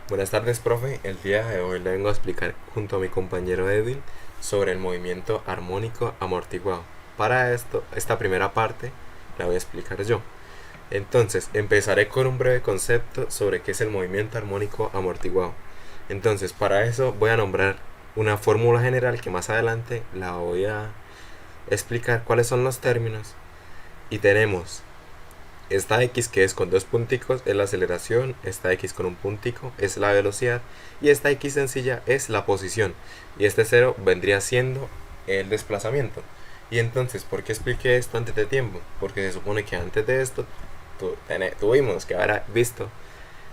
Buenas tardes, profe. El día de hoy le vengo a explicar junto a mi compañero Edwin sobre el movimiento armónico amortiguado. Para esto, esta primera parte la voy a explicar yo. Entonces, empezaré con un breve concepto sobre qué es el movimiento armónico amortiguado. Entonces, para eso voy a nombrar una fórmula general que más adelante la voy a explicar cuáles son los términos. Y tenemos esta X que es con dos punticos es la aceleración, esta X con un puntico es la velocidad y esta X sencilla es la posición y este cero vendría siendo el desplazamiento. Y entonces, ¿por qué expliqué esto antes de tiempo? Porque se supone que antes de esto tuvimos que haber visto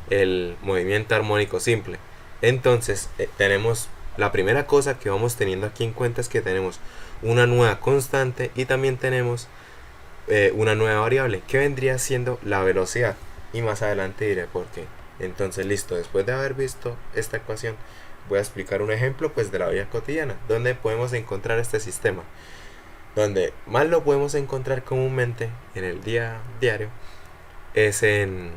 el movimiento armónico simple. Entonces, tenemos la primera cosa que vamos teniendo aquí en cuenta es que tenemos una nueva constante y también tenemos una nueva variable que vendría siendo la velocidad, y más adelante diré por qué. Entonces, listo, después de haber visto esta ecuación voy a explicar un ejemplo pues de la vida cotidiana donde podemos encontrar este sistema. Donde más lo podemos encontrar comúnmente en el día diario es en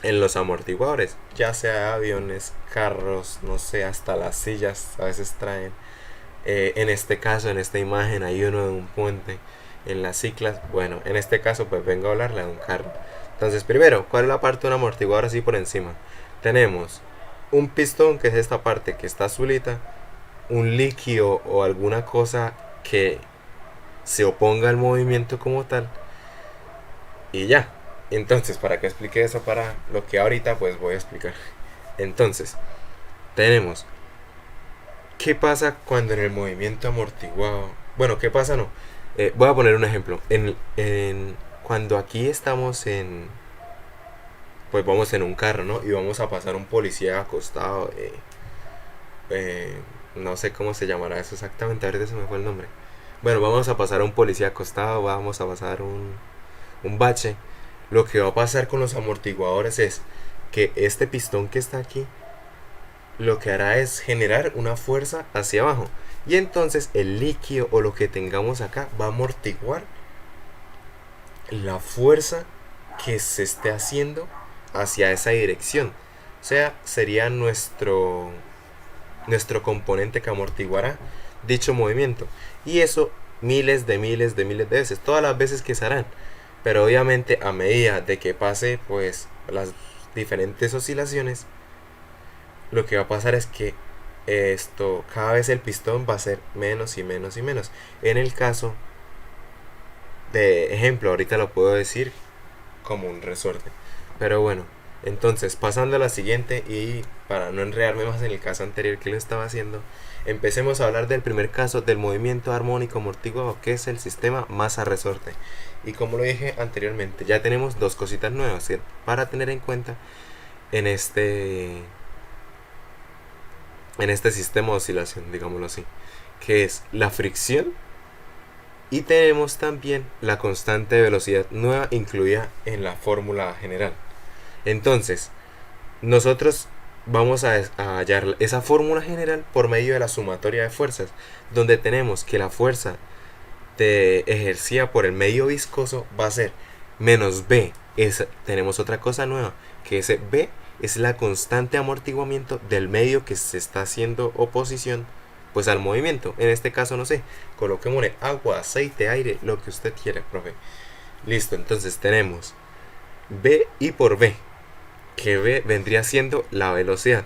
los amortiguadores, ya sea aviones, carros, no sé, hasta las sillas a veces traen. En este caso, en esta imagen, hay uno de un puente. En las ciclas, bueno, en este caso pues vengo a hablarle de un carro. Entonces, primero, ¿cuál es la parte de un amortiguador así por encima? Tenemos un pistón, que es esta parte que está azulita, un líquido o alguna cosa que se oponga al movimiento como tal, y ya. Entonces, para que explique eso para lo que ahorita pues voy a explicar. Entonces, tenemos ¿qué pasa cuando en el movimiento amortiguado? Bueno, ¿qué pasa? No. Voy a poner un ejemplo. Cuando aquí estamos en... Pues vamos en un carro, ¿no? Y vamos a pasar un policía acostado. Eh, no sé cómo se llamará eso exactamente. Ahorita se me fue el nombre. Bueno, vamos a pasar un policía acostado. Vamos a pasar un bache. Lo que va a pasar con los amortiguadores es que este pistón que está aquí lo que hará es generar una fuerza hacia abajo. Y entonces el líquido o lo que tengamos acá va a amortiguar la fuerza que se esté haciendo hacia esa dirección. O sea, sería nuestro componente que amortiguará dicho movimiento. Y eso miles de veces, todas las veces que se harán. Pero obviamente a medida de que pase pues las diferentes oscilaciones, lo que va a pasar es que esto cada vez el pistón va a ser menos y menos y menos. En el caso de ejemplo, ahorita lo puedo decir como un resorte. Pero bueno, entonces pasando a la siguiente y para no enredarme más en el caso anterior que lo estaba haciendo, empecemos a hablar del primer caso del movimiento armónico amortiguado, que es el sistema masa-resorte. Y como lo dije anteriormente, ya tenemos dos cositas nuevas para tener en cuenta en este sistema de oscilación, digámoslo así, que es la fricción, y tenemos también la constante de velocidad nueva incluida en la fórmula general. Entonces, nosotros vamos a hallar esa fórmula general por medio de la sumatoria de fuerzas, donde tenemos que la fuerza ejercida por el medio viscoso va a ser menos B. Tenemos otra cosa nueva, que ese B es la constante de amortiguamiento del medio que se está haciendo oposición pues al movimiento. En este caso, no sé, coloquémosle agua, aceite, aire, lo que usted quiera, profe. Listo, entonces tenemos B y por B, que B vendría siendo la velocidad.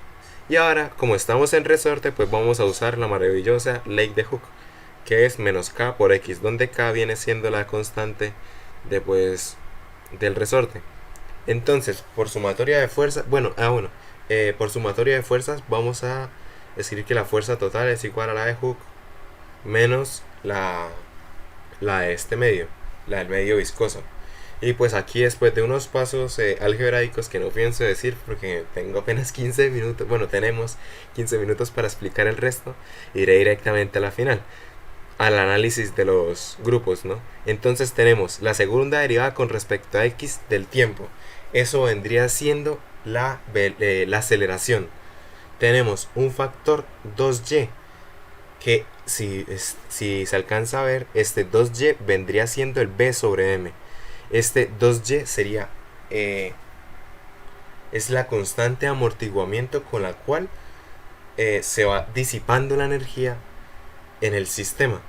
Y ahora, como estamos en resorte, pues vamos a usar la maravillosa ley de Hooke, que es menos K por X, donde K viene siendo la constante de pues del resorte. Entonces, por sumatoria de fuerzas, por sumatoria de fuerzas vamos a decir que la fuerza total es igual a la de Hooke menos la de este medio, la del medio viscoso. Y pues aquí, después de unos pasos algebraicos que no pienso decir porque tengo apenas 15 minutos, bueno, tenemos 15 minutos para explicar el resto, iré directamente a la final, al análisis de los grupos, ¿no? Entonces tenemos la segunda derivada con respecto a X del tiempo. Eso vendría siendo la aceleración. Tenemos un factor 2y, que si se alcanza a ver, este 2y vendría siendo el b sobre m. Este 2y sería es la constante de amortiguamiento con la cual se va disipando la energía en el sistema.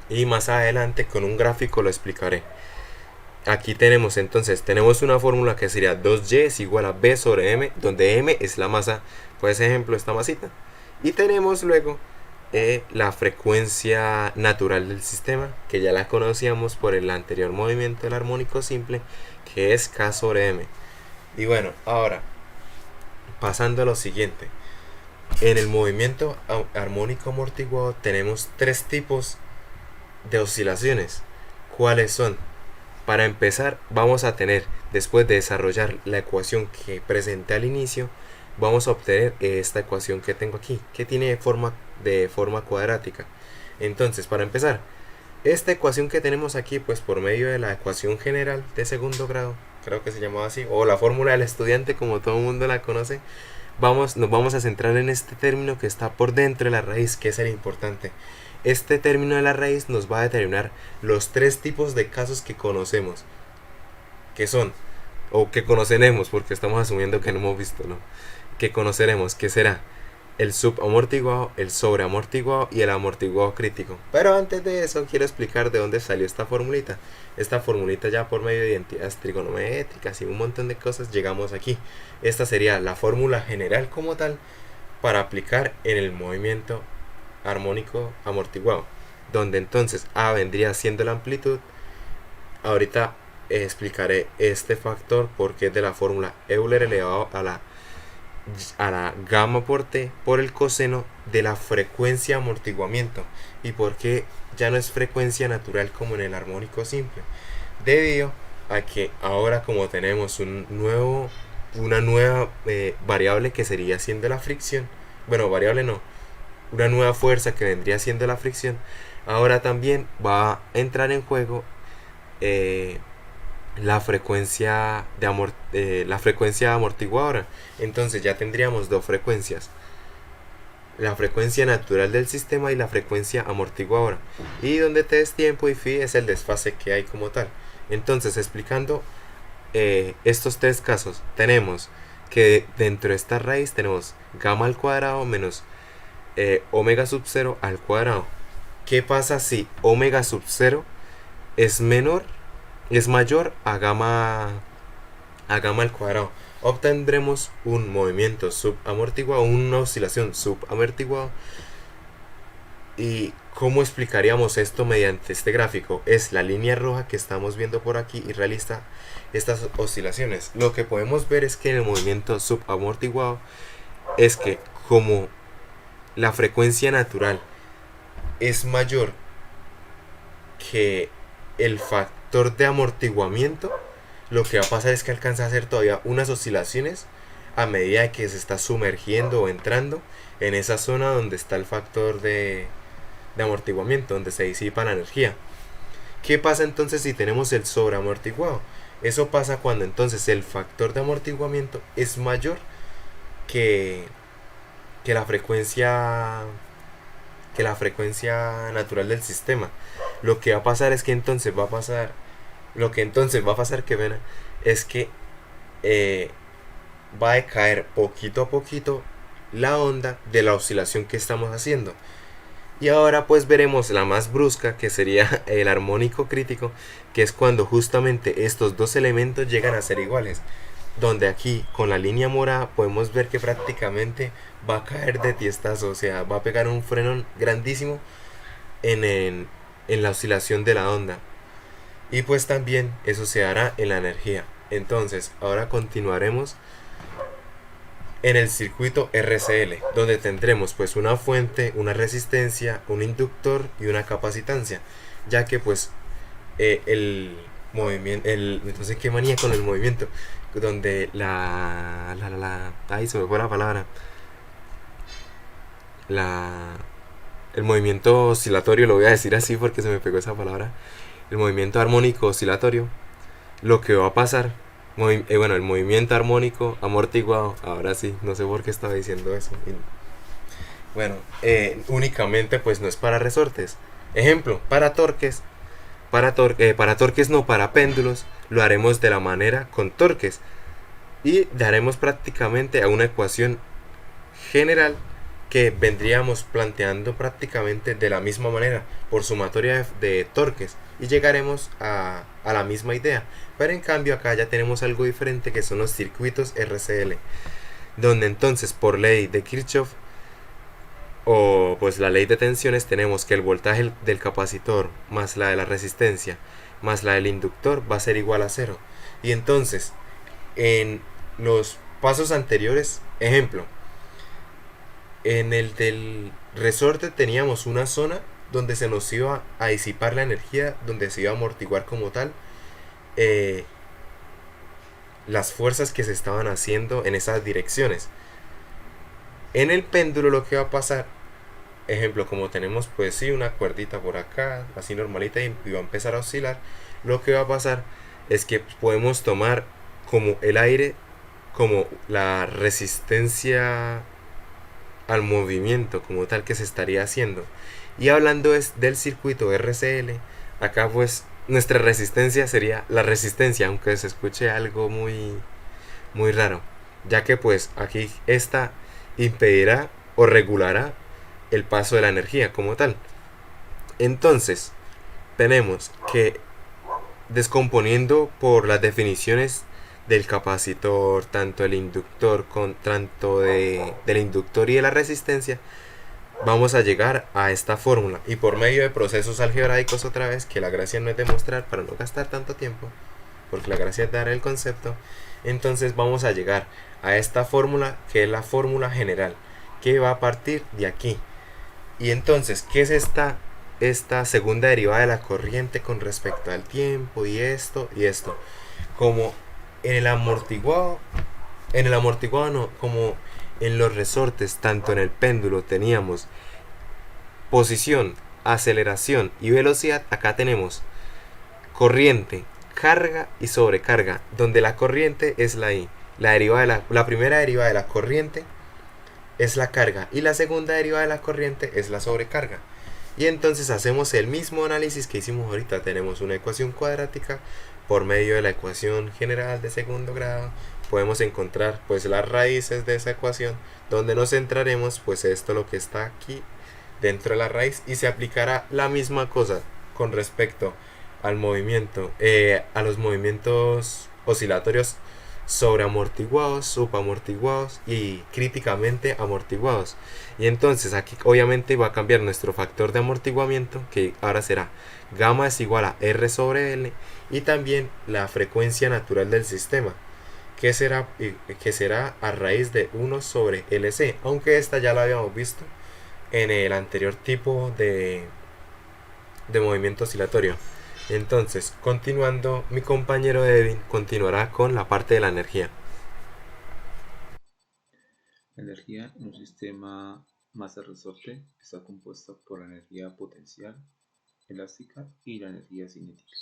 Y más adelante con un gráfico lo explicaré. Aquí tenemos una fórmula que sería 2y es igual a b sobre m, donde m es la masa, pues ejemplo esta masita. Y tenemos luego la frecuencia natural del sistema, que ya la conocíamos por el anterior movimiento del armónico simple, que es k sobre m. Y bueno, ahora pasando a lo siguiente. En el movimiento armónico amortiguado tenemos tres tipos de oscilaciones. ¿Cuáles son? Para empezar, vamos a tener, después de desarrollar la ecuación que presenté al inicio, vamos a obtener esta ecuación que tengo aquí, que tiene forma cuadrática. Entonces, para empezar, esta ecuación que tenemos aquí, pues por medio de la ecuación general de segundo grado, creo que se llamaba así, o la fórmula del estudiante, como todo el mundo la conoce, nos vamos a centrar en este término que está por dentro de la raíz, que es el importante. Este término de la raíz nos va a determinar los tres tipos de casos que conocemos, que son, o que conoceremos, porque estamos asumiendo que no hemos visto, ¿no? Que conoceremos, que será el subamortiguado, el sobreamortiguado y el amortiguado crítico. Pero antes de eso quiero explicar de dónde salió esta formulita. Esta formulita ya por medio de identidades trigonométricas y un montón de cosas llegamos aquí. Esta sería la fórmula general como tal para aplicar en el movimiento armónico amortiguado, donde entonces A vendría siendo la amplitud. Ahorita explicaré este factor porque es de la fórmula Euler elevado a la gamma por t por el coseno de la frecuencia de amortiguamiento, y porque ya no es frecuencia natural como en el armónico simple, debido a que ahora como tenemos una nueva variable que sería siendo la fricción, bueno, variable no, una nueva fuerza que vendría siendo la fricción, ahora también va a entrar en juego la frecuencia amortiguadora. Entonces ya tendríamos dos frecuencias, la frecuencia natural del sistema y la frecuencia amortiguadora, y donde t es tiempo y phi es el desfase que hay como tal. Entonces, explicando estos tres casos, tenemos que dentro de esta raíz tenemos gamma al cuadrado menos omega sub 0 al cuadrado. ¿Qué pasa si omega sub 0 es mayor a gamma al cuadrado? Obtendremos un movimiento subamortiguado, una oscilación subamortiguada. ¿Y cómo explicaríamos esto mediante este gráfico? Es la línea roja que estamos viendo por aquí y realiza estas oscilaciones. Lo que podemos ver es que en el movimiento subamortiguado es que como la frecuencia natural es mayor que el factor de amortiguamiento, lo que va a pasar es que alcanza a hacer todavía unas oscilaciones a medida que se está sumergiendo o entrando en esa zona donde está el factor de amortiguamiento, donde se disipa la energía. ¿Qué pasa entonces si tenemos el sobreamortiguado? Eso pasa cuando entonces el factor de amortiguamiento es mayor que la frecuencia natural del sistema. Lo que va a pasar es que entonces va a pasar es que va a decaer poquito a poquito la onda de la oscilación que estamos haciendo. Y ahora pues veremos la más brusca, que sería el armónico crítico, que es cuando justamente estos dos elementos llegan a ser iguales, donde aquí con la línea morada podemos ver que prácticamente va a caer de tiestazo, o sea, va a pegar un frenón grandísimo en la oscilación de la onda. Y pues también eso se hará en la energía. Entonces ahora continuaremos en el circuito RCL, donde tendremos pues una fuente, una resistencia, un inductor y una capacitancia, ya que pues el movimiento, entonces qué manía con el movimiento, donde ahí se me fue la palabra, el movimiento oscilatorio, lo voy a decir así porque se me pegó esa palabra, el movimiento armónico oscilatorio, lo que va a pasar, el movimiento armónico amortiguado, ahora sí, no sé por qué estaba diciendo eso. Bueno, únicamente pues no es para resortes. Ejemplo, para torques no, para péndulos, lo haremos de la manera con torques. y daremos prácticamente a una ecuación general que vendríamos planteando prácticamente de la misma manera por sumatoria de torques y llegaremos a la misma idea. Pero en cambio acá ya tenemos algo diferente, que son los circuitos RCL, donde entonces por ley de Kirchhoff, o pues la ley de tensiones, tenemos que el voltaje del capacitor más la de la resistencia más la del inductor va a ser igual a cero. Y entonces en los pasos anteriores, ejemplo, en el del resorte teníamos una zona donde se nos iba a disipar la energía, donde se iba a amortiguar como tal eh, las fuerzas que se estaban haciendo en esas direcciones. En el péndulo lo que va a pasar, ejemplo, como tenemos pues sí una cuerdita por acá, así normalita, y va a empezar a oscilar, lo que va a pasar es que podemos tomar como el aire, como la resistencia al movimiento como tal que se estaría haciendo. Y hablando es del circuito RCL, acá pues nuestra resistencia sería la resistencia, aunque se escuche algo muy raro, ya que pues aquí esta impedirá o regulará el paso de la energía como tal. Entonces, tenemos que, descomponiendo por las definiciones del capacitor, tanto el inductor con tanto del inductor y de la resistencia, vamos a llegar a esta fórmula. Y por medio de procesos algebraicos, otra vez, que la gracia no es demostrar para no gastar tanto tiempo, porque la gracia es dar el concepto, entonces vamos a llegar a esta fórmula, que es la fórmula general, que va a partir de aquí. Y entonces, ¿qué es esta segunda derivada de la corriente con respecto al tiempo y esto y esto? Como en el amortiguado no, como en los resortes, tanto en el péndulo teníamos posición, aceleración y velocidad, acá tenemos corriente, carga y sobrecarga, donde la corriente es la I. La primera derivada de la corriente es la carga y la segunda derivada de la corriente es la sobrecarga. Y entonces hacemos el mismo análisis que hicimos ahorita. Tenemos una ecuación cuadrática por medio de la ecuación general de segundo grado. Podemos encontrar pues las raíces de esa ecuación, donde nos centraremos pues esto lo que está aquí dentro de la raíz, y se aplicará la misma cosa con respecto al movimiento, a los movimientos oscilatorios sobreamortiguados, subamortiguados y críticamente amortiguados. Y entonces aquí obviamente va a cambiar nuestro factor de amortiguamiento, que ahora será gamma es igual a R sobre L, y también la frecuencia natural del sistema, que será a raíz de 1 sobre LC, aunque esta ya la habíamos visto en el anterior tipo de movimiento oscilatorio. Entonces, continuando, mi compañero Edwin continuará con la parte de la energía. La energía en un sistema masa-resorte está compuesta por la energía potencial, elástica y la energía cinética.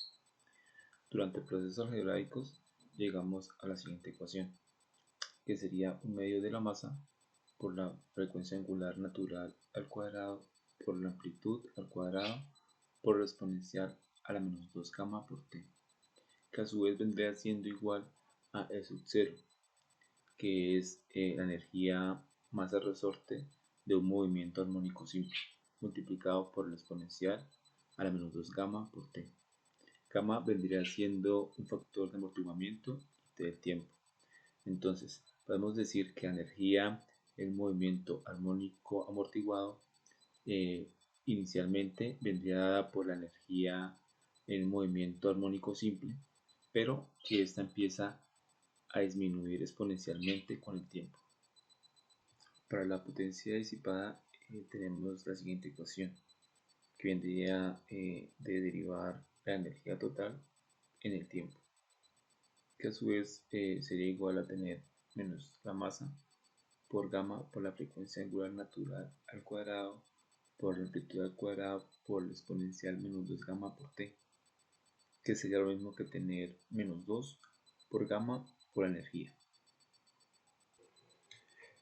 Durante procesos algebraicos llegamos a la siguiente ecuación, que sería un medio de la masa por la frecuencia angular natural al cuadrado por la amplitud al cuadrado por la exponencial a la menos 2 gamma por t, que a su vez vendría siendo igual a E sub 0, que es la energía masa resorte de un movimiento armónico simple, multiplicado por la exponencial a la menos 2 gamma por t. Gamma vendría siendo un factor de amortiguamiento del tiempo. Entonces, podemos decir que la energía en movimiento armónico amortiguado inicialmente vendría dada por la energía en movimiento armónico simple, pero que esta empieza a disminuir exponencialmente con el tiempo. Para la potencia disipada tenemos la siguiente ecuación, que vendría de derivar la energía total en el tiempo, que a su vez sería igual a tener menos la masa por gamma por la frecuencia angular natural al cuadrado por la amplitud al cuadrado por la exponencial menos 2 gamma por t, que sería lo mismo que tener menos 2 por gamma por energía.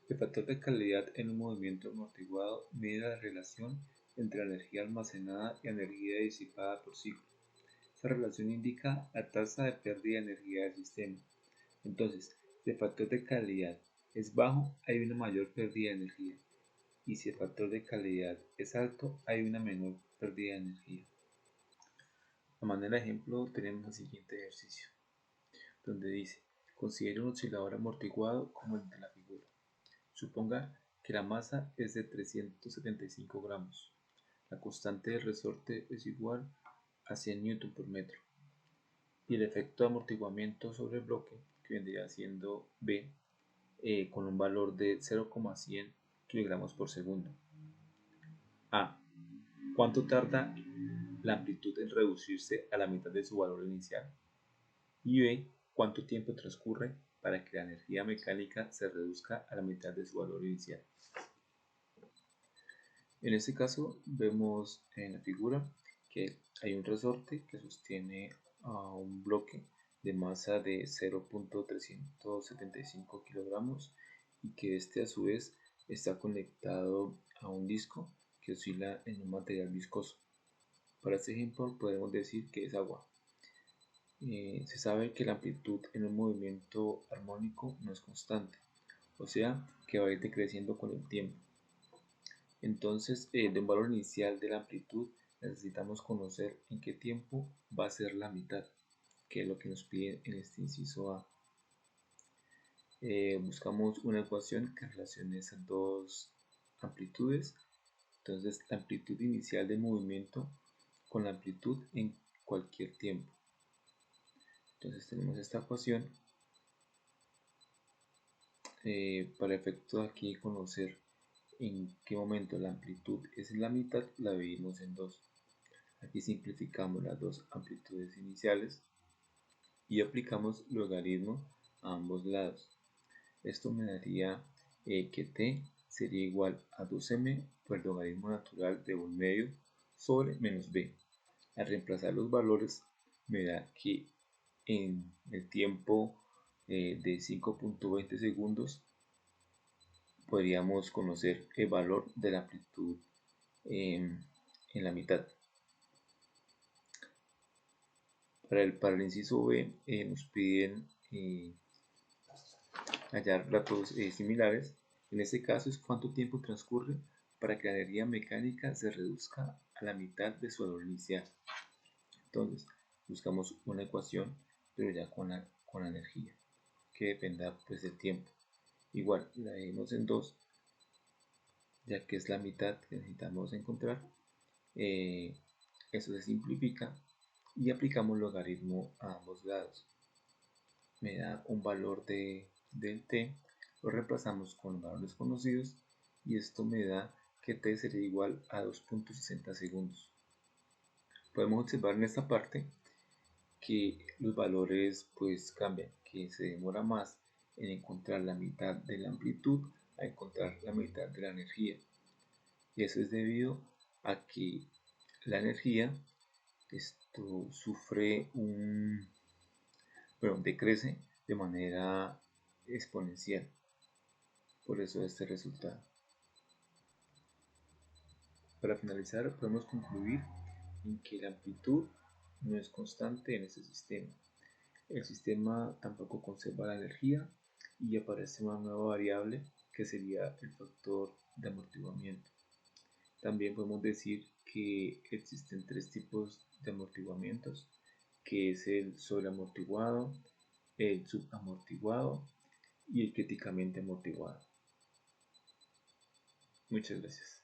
El factor de calidad en un movimiento amortiguado mide la relación entre la energía almacenada y la energía disipada por ciclo. Esta relación indica la tasa de pérdida de energía del sistema. Entonces, Si el factor de calidad es bajo, hay una mayor pérdida de energía. Y si el factor de calidad es alto, hay una menor pérdida de energía. A manera de ejemplo, tenemos el siguiente ejercicio, donde dice, considere un oscilador amortiguado como el de la figura. Suponga que la masa es de 375 gramos. La constante del resorte es igual a 100 Newton por metro. Y el efecto de amortiguamiento sobre el bloque, que vendría siendo B, con un valor de 0,100 kilogramos por segundo. A. ¿Cuánto tarda la amplitud en reducirse a la mitad de su valor inicial? Y B. ¿Cuánto tiempo transcurre para que la energía mecánica se reduzca a la mitad de su valor inicial? En este caso vemos en la figura que hay un resorte que sostiene a un bloque de masa de 0.375 kilogramos y que este a su vez está conectado a un disco que oscila en un material viscoso. Para este ejemplo podemos decir que es agua. Se sabe que la amplitud en un movimiento armónico no es constante, o sea que va a ir decreciendo con el tiempo. Entonces, de un valor inicial de la amplitud necesitamos conocer en qué tiempo va a ser la mitad, que es lo que nos pide en este inciso A. Buscamos una ecuación que relacione esas dos amplitudes. Entonces, la amplitud inicial del movimiento con la amplitud en cualquier tiempo. Entonces, tenemos esta ecuación. Para efecto de aquí conocer en qué momento la amplitud es la mitad, la dividimos en dos. Aquí simplificamos las dos amplitudes iniciales y aplicamos logaritmo a ambos lados. Esto me daría que t sería igual a 2m por el logaritmo natural de 1 medio sobre menos b. Al reemplazar los valores me da que en el tiempo de 5.20 segundos podríamos conocer el valor de la amplitud en la mitad. Para el inciso B nos piden hallar datos similares. En este caso es cuánto tiempo transcurre para que la energía mecánica se reduzca a la mitad de su valor inicial. Entonces buscamos una ecuación, pero ya con la energía, que dependa pues del tiempo. Igual la dividimos en dos, ya que es la mitad que necesitamos encontrar. Eso se simplifica y aplicamos logaritmo a ambos lados. Me da un valor del t, lo reemplazamos con valores conocidos y esto me da que t sería igual a 2.60 segundos. Podemos observar en esta parte que los valores pues cambian, que se demora más en encontrar la mitad de la amplitud a encontrar la mitad de la energía. Y eso es debido a que la energía sufre decrece de manera exponencial. Por eso este resultado. Para finalizar, podemos concluir en que la amplitud no es constante en este sistema. El sistema tampoco conserva la energía y aparece una nueva variable que sería el factor de amortiguamiento. También podemos decir que existen tres tipos de amortiguamientos, que es el sobreamortiguado, el subamortiguado y el críticamente amortiguado. Muchas gracias.